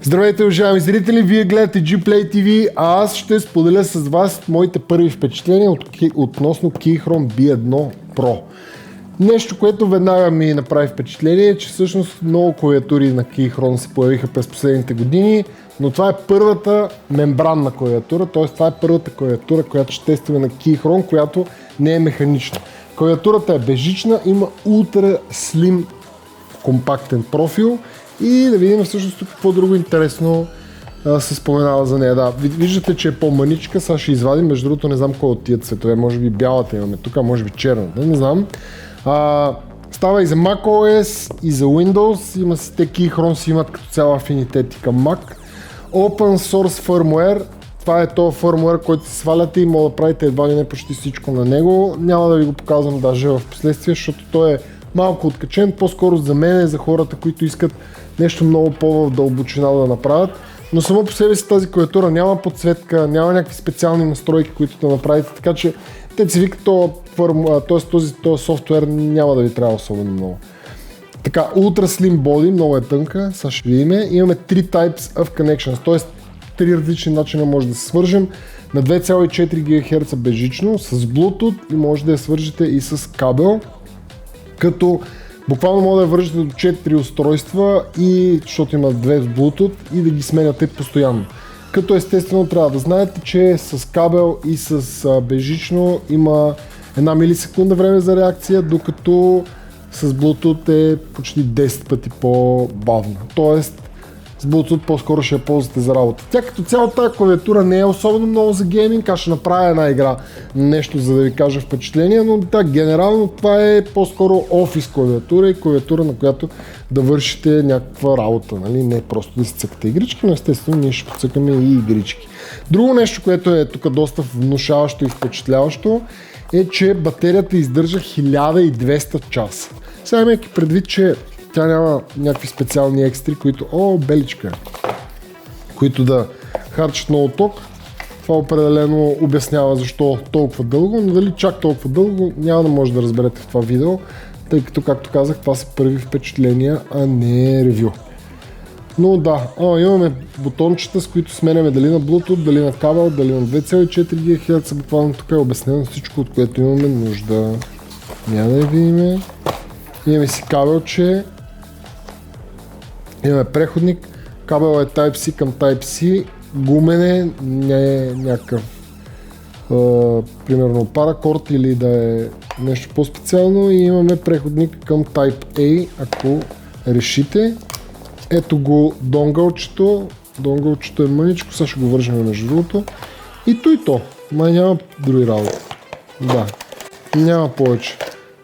Здравейте, уважаеми зрители! Вие гледате Gplay TV, а аз ще споделя с вас моите първи впечатления относно Keychron B1 Pro. Нещо, което веднага ми направи впечатление е, че всъщност много клавиатури на Keychron се появиха през последните години, но това е първата мембранна клавиатура, т.е. това е първата клавиатура, която ще тестваме на Keychron, която не е механична. Клавиатурата е безжична, има ултра слим компактен профил и да видим всъщност тук какво друго интересно се споменава за нея. Да, виждате, че е по-мъничка, сега ще извадим, между другото не знам кой от тия цветове, може би бялата имаме тук, може би черната, не знам. Става и за macOS, и за Windows, има си те Keychron си имат като цяла афинитети към Mac. Open Source Firmware, това е този фърмуер, който се сваляте и мога да правите едва ли не почти всичко на него. Няма да ви го показвам даже в последствие, защото той е малко откачен, по-скоро за мен е за хората, които искат нещо много по-в дълбочина да направят. Но само по себе си тази клавиатура няма подсветка, няма някакви специални настройки, които да направите, така че те си викат този софтуер няма да ви трябва особено много. Така, Ultra Slim Body, много е тънка, сега ще видим. Имаме 3 Types of Connections, т.е. 3 различни начина може да се свържем. На 2,4 ГГц безжично, с Bluetooth и може да я свържете и с кабел. Като буквално може да я вържете до 4 устройства, и, защото има 2 с Bluetooth, и да ги сменяте постоянно. Като естествено трябва да знаете, че с кабел и с безжично има 1 милисекунда време за реакция, докато с Bluetooth е почти 10 пъти по-бавна. Тоест с Bluetooth по-скоро ще я ползвате за работа. Тя като цяло тази клавиатура не е особено много за гейминг, аз ще направя една игра, нещо за да ви кажа впечатление, но да, генерално това е по-скоро офис клавиатура и клавиатура, на която да вършите някаква работа, нали? Не просто да си цъкате игрички, но естествено ние ще подцъкаме и игрички. Друго нещо, което е тук доста внушаващо и впечатляващо, е, че батерията издържа 1200 часа. Сега имайки предвид, че тя няма някакви специални екстри, които, беличка, които да харчат много ток. Това определено обяснява защо толкова дълго, но дали чак толкова дълго няма да може да разберете в това видео, тъй като, както казах, това са първи впечатления, а не ревю. Но да, имаме бутончета, с които сменяме дали на Bluetooth, дали на кабел, дали на 2,4 ГГц, буквално тук е обяснено всичко, от което имаме нужда. Няма да я видим. Имаме си кабелче, имаме преходник, кабел е Type-C към Type-C, гумене, не е някакъв примерно паракорд или да е нещо по-специално, и имаме преходник към Type-A, ако решите. Ето го донгълчето е мъничко, сега ще го вържем между другото. И то, май няма други работи. Да, няма повече.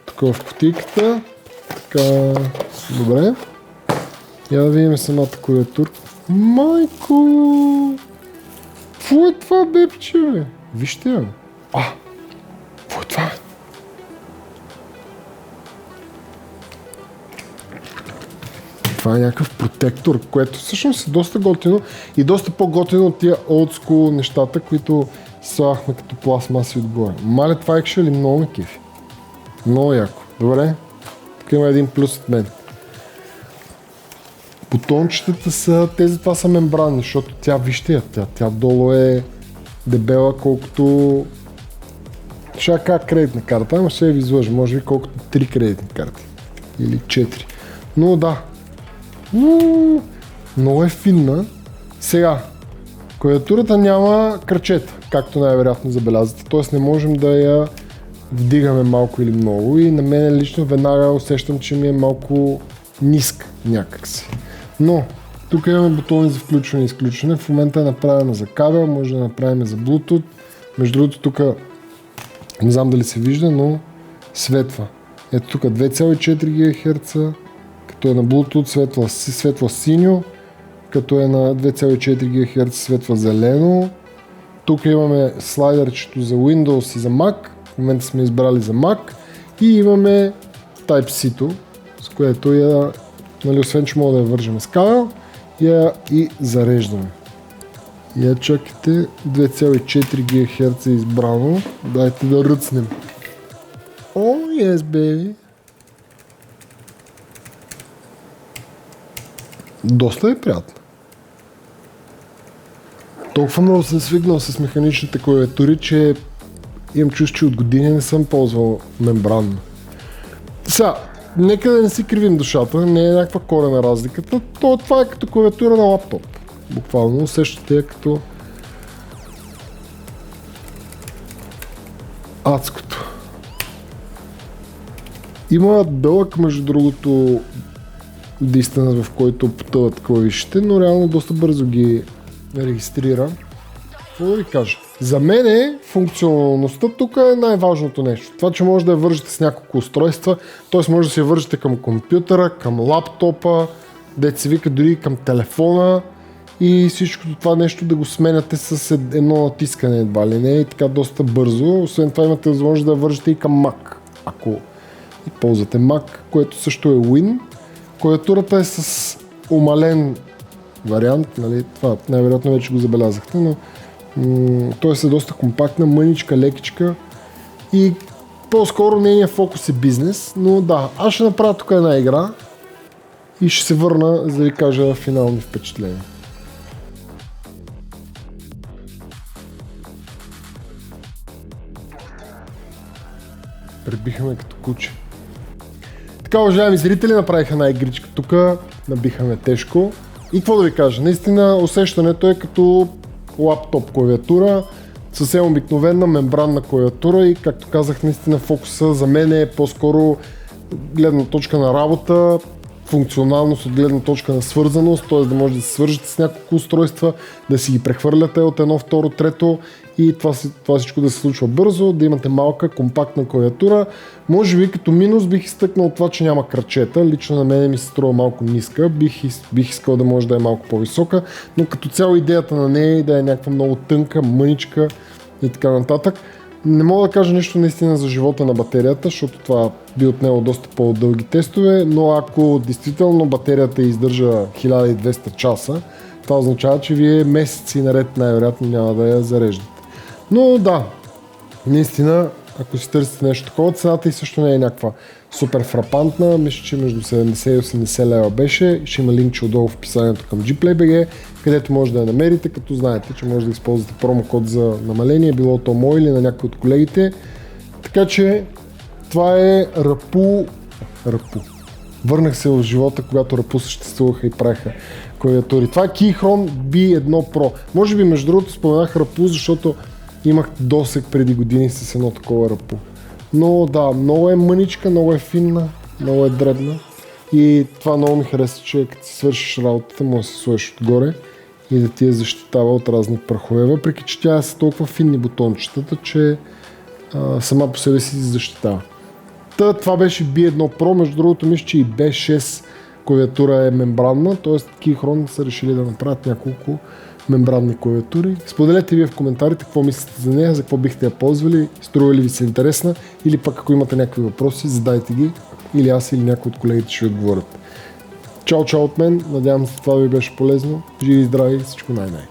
Тук в кутийката. Така, добре. Я да видим самата клавиатура. Майко! Какво е това, бебче, бе? Вижте я. Какво е това? Това е някакъв протектор, което всъщност е доста готино и доста по-готино от тия олдскул нещата, които слагахме като пластмаси отгоре. Мале, това екшо ли много ме кефи? Много яко. Добре. Тук има един плюс от мен. Бутончетата са, тези това са мембранни, защото тя, вижте я, тя долу е дебела, колкото ще кажа кредитна карта, ама ще я ви излъжа, може би колкото 3 кредитни карти или 4. Но да, много е финна. Сега, клавиатурата няма кръчета, както най-вероятно забелязвате, т.е. не можем да я вдигаме малко или много, и на мен лично веднага усещам, че ми е малко ниска някакси. Но тук имаме бутони за включване и изключване. В момента е направена за кабел, може да направим за Bluetooth. Между другото тук не знам дали се вижда, но светва. Ето тук 2,4 ГГц, като е на Bluetooth светва синьо, като е на 2,4 ГГц светва зелено. Тук имаме слайдърчето за Windows и за Mac. В момента сме избрали за Mac. И имаме Type-C-то, с което освен че мога да я вържем с кабел, и зареждаме. Чакайте, 2,4 ГГц е избрано. Дайте да ръцнем. Yes, baby. Доста е приятно. толкова много съм свикнал с механичните клавиатури, че имам чувство, че от години не съм ползвал мембранна. Сега, нека да не си кривим душата, не е някаква корена разликата. Това е като клавиатура на лаптоп. Буквално усещате я като адското. Има дълъг, между другото, дистанс, в който потъват клавишите, но реално доста бързо ги регистрира. Какво да ви кажа? За мен функционалността тук е най-важното нещо. Това, че може да я вържете с няколко устройства, т.е. може да се я вържете към компютъра, към лаптопа, дето се вика дори към телефона и всичкото това нещо да го сменяте с едно натискане едва ли не и така доста бързо. Освен това имате възможност да я вържете и към Mac, ако и ползвате Mac, което също е Win. Клавиатурата е с умален вариант, нали? Това най-вероятно вече го забелязахте, но той е доста компактна, мъничка, лекичка и по-скоро нейният фокус е бизнес, но да, аз ще направя тук една игра и ще се върна, за да ви кажа финални впечатления. Пребихаме като куче. Така, уважаеми зрители, направиха една игричка тук, набихаме тежко. И какво да ви кажа, наистина усещането е като лаптоп клавиатура, съвсем обикновена мембранна клавиатура и както казах, наистина фокуса за мен е по-скоро гледна точка на работа, функционалност от гледна точка на свързаност, т.е. да може да се свържете с няколко устройства, да си ги прехвърляте от едно, второ, трето и това всичко да се случва бързо, да имате малка, компактна клавиатура. Може би като минус бих изтъкнал това, че няма крачета. Лично на мен ми се струва малко ниска. Бих искал да може да е малко по-висока, но като цяло идеята на нея е да е някаква много тънка, мъничка и така нататък. Не мога да кажа нещо наистина за живота на батерията, защото това би отнело доста по-дълги тестове, но ако действително батерията издържа 1200 часа, това означава, че вие месеци наред най-вероятно няма да я зареждате. Но да, наистина, ако си търсите нещо такова, цената и също не е някаква супер фрапантна, мисля, че между 70 и 80 лева беше, ще има линкче отдолу в описанието към GPlayBG, където може да я намерите, като знаете, че може да използвате промокод за намаление, било то мой или на някой от колегите. Така че това е Рапу. Върнах се в живота, когато Рапу съществуваха и правиха клавиатури. Това е Keychron B1 Pro. Може би между другото споменах Рапу, защото имах досег преди години с едно такова Рапу. Но да, много е мъничка, много е финна, много е дребна. И това много ми харесва, че като си свършиш работата, може да се сложиш отгоре и да ти я защитава от разни прахове. Въпреки че тя са толкова финни бутончетата, че сама по себе си защитава. Това беше B1 Pro, между другото мисля, че и B6 клавиатура е мембранна, т.е. Keychron са решили да направят няколко мембранни клавиатури. Споделете вие в коментарите какво мислите за нея, за какво бихте я ползвали, струва ли ви се интересна или пък ако имате някакви въпроси, задайте ги или аз или някой от колегите ще ви отговорят. Чао от мен, надявам се това ви беше полезно, живи и здрави, всичко най-най.